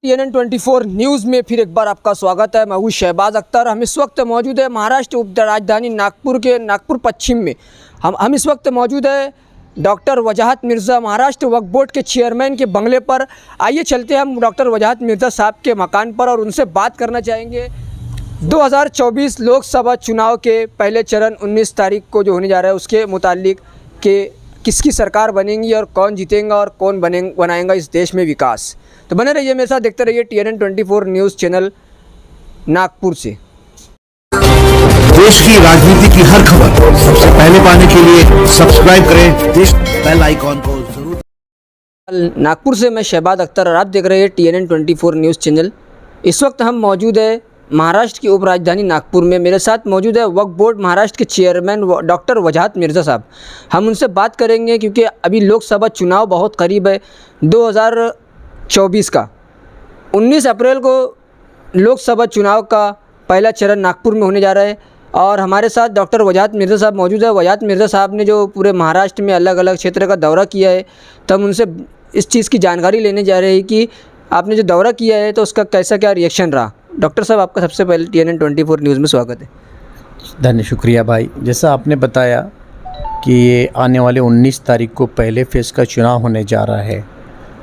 TNN24 news में फिर एक बार आपका स्वागत है। मैं हूँ शहबाज अख्तर। हम इस वक्त मौजूद है महाराष्ट्र उप राजधानी नागपुर के नागपुर पश्चिम में। हम इस वक्त मौजूद है डॉक्टर वजाहत मिर्ज़ा महाराष्ट्र वक्फ बोर्ड के चेयरमैन के बंगले पर। आइए चलते हैं हम डॉक्टर वजाहत मिर्ज़ा साहब के मकान पर और उनसे बात करना चाहेंगे 2024 लोकसभा चुनाव के पहले चरण 19 तारीख को जो होने जा रहा है उसके मुतालिक के किसकी सरकार बनेगी और कौन जीतेगा और कौन बनाएगा इस देश में विकास। तो बने रहिए मेरे साथ, देखते रहिए TNN24 न्यूज़ चैनल नागपुर से। देश की राजनीति की हर खबर सबसे पहले पाने के लिए सब्सक्राइब करें देश बेल आइकॉन को जरूर। नागपुर से मैं शहबाज अख्तर और आप देख रहे हैं TNN24 न्यूज़ चैनल। इस वक्त हम मौजूद है महाराष्ट्र की उप राजधानी नागपुर में। मेरे साथ मौजूद है वक्फ बोर्ड महाराष्ट्र के चेयरमैन डॉक्टर वजाहत मिर्ज़ा साहब। हम उनसे बात करेंगे क्योंकि अभी लोकसभा चुनाव बहुत करीब है 2024 का। 19 अप्रैल को लोकसभा चुनाव का पहला चरण नागपुर में होने जा रहा है और हमारे साथ डॉक्टर वजाहत मिर्ज़ा साहब मौजूद है। वजाहत मिर्ज़ा साहब ने जो पूरे महाराष्ट्र में अलग अलग क्षेत्र का दौरा किया है, तो हम उनसे इस चीज़ की जानकारी लेने जा रहे हैं कि आपने जो दौरा किया है तो उसका कैसा क्या रिएक्शन रहा। डॉक्टर साहब, आपका सबसे पहले TNN24 न्यूज़ में स्वागत है। शुक्रिया भाई। जैसा आपने बताया कि ये आने वाले 19 तारीख को पहले फेज़ का चुनाव होने जा रहा है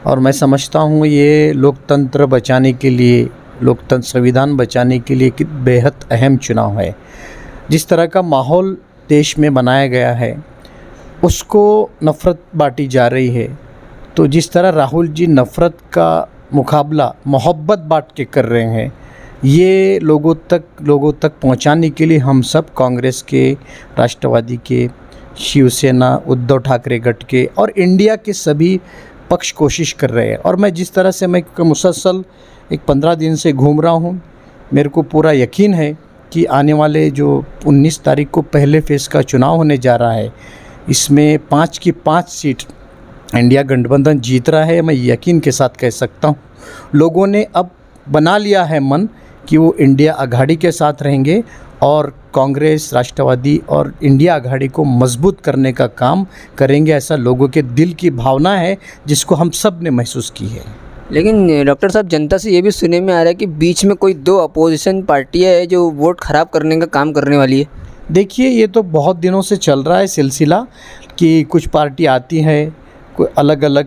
और मैं समझता हूँ ये लोकतंत्र बचाने के लिए, लोकतंत्र संविधान बचाने के लिए एक बेहद अहम चुनाव है। जिस तरह का माहौल देश में बनाया गया है उसको नफ़रत बांटी जा रही है, तो जिस तरह राहुल जी नफ़रत का मुकाबला मोहब्बत बांट के कर रहे हैं, ये लोगों तक पहुंचाने के लिए हम सब कांग्रेस के, राष्ट्रवादी के, शिवसेना, उद्धव ठाकरे गठ के और इंडिया के सभी पक्ष कोशिश कर रहे हैं। और मैं जिस तरह से मैं मुसलसल 15 दिन से घूम रहा हूँ, मेरे को पूरा यकीन है कि आने वाले जो 19 तारीख को पहले फेज़ का चुनाव होने जा रहा है, इसमें 5 की 5 सीट इंडिया गठबंधन जीत रहा है। मैं यकीन के साथ कह सकता हूँ लोगों ने अब बना लिया है मन कि वो इंडिया आघाड़ी के साथ रहेंगे और कांग्रेस, राष्ट्रवादी और इंडिया आघाड़ी को मजबूत करने का काम करेंगे। ऐसा लोगों के दिल की भावना है जिसको हम सब ने महसूस की है। लेकिन डॉक्टर साहब, जनता से ये भी सुनने में आ रहा है कि बीच में कोई 2 अपोजिशन पार्टियाँ है जो वोट ख़राब करने का काम करने वाली है। देखिए, ये तो बहुत दिनों से चल रहा है सिलसिला कि कुछ पार्टी आती है, कोई अलग अलग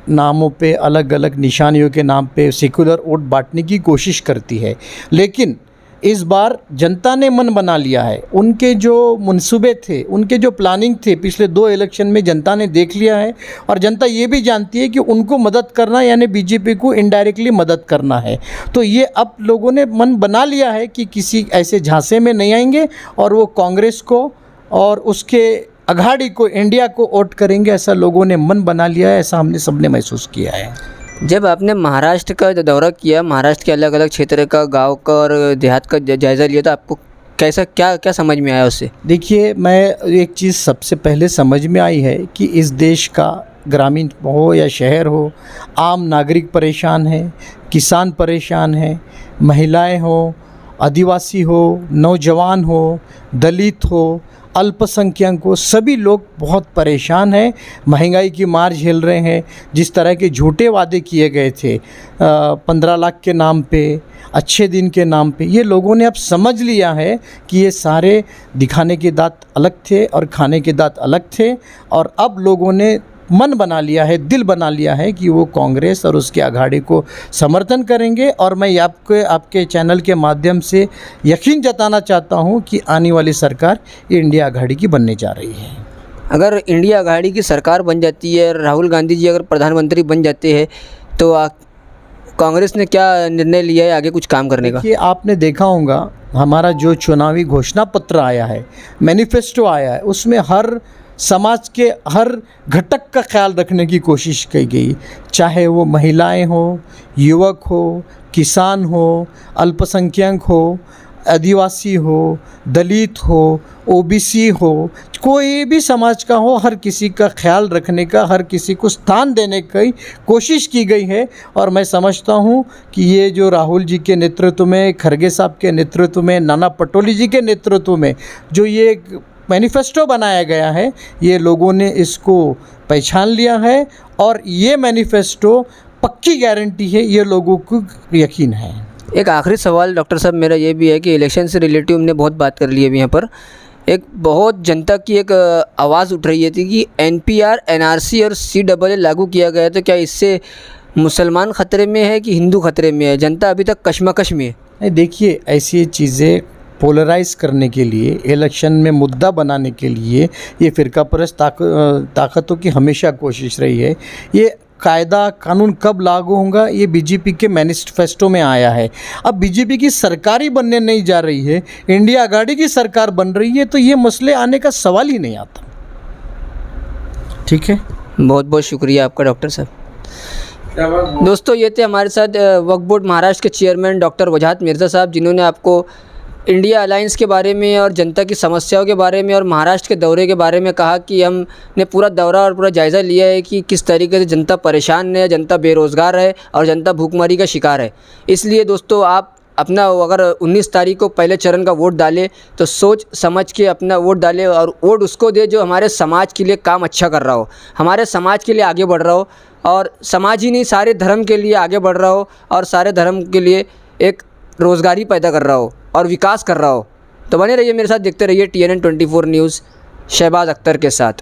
नामों पे, अलग अलग निशानियों के नाम पे सेकुलर वोट बांटने की कोशिश करती है। लेकिन इस बार जनता ने मन बना लिया है। उनके जो मंसूबे थे, उनके जो प्लानिंग थे पिछले 2 इलेक्शन में जनता ने देख लिया है और जनता ये भी जानती है कि उनको मदद करना यानी बीजेपी को इनडायरेक्टली मदद करना है। तो ये अब लोगों ने मन बना लिया है कि किसी ऐसे झांसे में नहीं आएंगे और वो कांग्रेस को और उसके आघाड़ी को, इंडिया को वोट करेंगे। ऐसा लोगों ने मन बना लिया है, ऐसा हमने सबने महसूस किया है। जब आपने महाराष्ट्र का दौरा किया, महाराष्ट्र के अलग अलग क्षेत्र का, गांव का और देहात का जायज़ा लिया, तो आपको कैसा क्या समझ में आया उससे? देखिए, मैं एक चीज़ सबसे पहले समझ में आई है कि इस देश का ग्रामीण हो या शहर हो, आम नागरिक परेशान है, किसान परेशान है, महिलाएं हो, आदिवासी हो, नौजवान हो, दलित हो, अल्पसंख्यक को, सभी लोग बहुत परेशान हैं, महंगाई की मार झेल रहे हैं। जिस तरह के झूठे वादे किए गए थे 15 लाख के नाम पे, अच्छे दिन के नाम पे, ये लोगों ने अब समझ लिया है कि ये सारे दिखाने के दांत अलग थे और खाने के दांत अलग थे। और अब लोगों ने मन बना लिया है, दिल बना लिया है कि वो कांग्रेस और उसके आघाड़ी को समर्थन करेंगे। और मैं आपके चैनल के माध्यम से यकीन जताना चाहता हूँ कि आने वाली सरकार इंडिया आघाड़ी की बनने जा रही है। अगर इंडिया आघाड़ी की सरकार बन जाती है, राहुल गांधी जी अगर प्रधानमंत्री बन जाते हैं, तो कांग्रेस ने क्या निर्णय लिया है आगे कुछ काम करने का? ये आपने देखा होगा, हमारा जो चुनावी घोषणा पत्र आया है, मैनिफेस्टो आया है, उसमें हर समाज के हर घटक का ख्याल रखने की कोशिश की गई, चाहे वो महिलाएं हो, युवक हो, किसान हो, अल्पसंख्यक हो, आदिवासी हो, दलित हो, ओबीसी हो, कोई भी समाज का हो, हर किसी का ख्याल रखने का, हर किसी को स्थान देने की कोशिश की गई है। और मैं समझता हूँ कि ये जो राहुल जी के नेतृत्व में, खरगे साहब के नेतृत्व में, नाना पटोले जी के नेतृत्व में जो ये मैनिफेस्टो बनाया गया है, ये लोगों ने इसको पहचान लिया है और ये मैनिफेस्टो पक्की गारंटी है, ये लोगों को यकीन है। एक आखिरी सवाल डॉक्टर साहब मेरा ये भी है कि इलेक्शन से रिलेटिव हमने बहुत बात कर ली है अभी यहाँ पर। एक बहुत जनता की एक आवाज़ उठ रही थी कि एनपीआर, एनआरसी और सीएए लागू किया गया, तो क्या इससे मुसलमान ख़तरे में है कि हिंदू ख़तरे में है? जनता अभी तक कशमकश में है। नहीं, देखिए, ऐसी चीज़ें पोलराइज करने के लिए, इलेक्शन में मुद्दा बनाने के लिए ये फ़िरकापरस्त ताकतों की हमेशा कोशिश रही है। ये कायदा कानून कब लागू होगा, ये बीजेपी के मैनिफेस्टो में आया है। अब बीजेपी की सरकार ही बनने नहीं जा रही है, इंडिया आघाड़ी की सरकार बन रही है, तो ये मसले आने का सवाल ही नहीं आता। ठीक है, बहुत बहुत शुक्रिया आपका डॉक्टर साहब। दोस्तों, ये थे हमारे साथ वक्फ बोर्ड महाराष्ट्र के चेयरमैन डॉक्टर वजाहत मिर्ज़ा साहब, जिन्होंने आपको इंडिया अलायंस के बारे में और जनता की समस्याओं के बारे में और महाराष्ट्र के दौरे के बारे में कहा कि हमने पूरा दौरा और पूरा जायज़ा लिया है कि किस तरीके से जनता परेशान है, जनता बेरोज़गार है और जनता भूखमरी का शिकार है। इसलिए दोस्तों, आप अपना अगर 19 तारीख को पहले चरण का वोट डालें तो सोच समझ के अपना वोट डालें, और वोट उसको दे जो हमारे समाज के लिए काम अच्छा कर रहा हो, हमारे समाज के लिए आगे बढ़ रहा हो, और समाज ही नहीं सारे धर्म के लिए आगे बढ़ रहा हो, और सारे धर्म के लिए एक रोज़गारी पैदा कर रहा हो और विकास कर रहा हो। तो बने रहिए मेरे साथ, देखते रहिए TNN 24 न्यूज़ शहबाज अख्तर के साथ।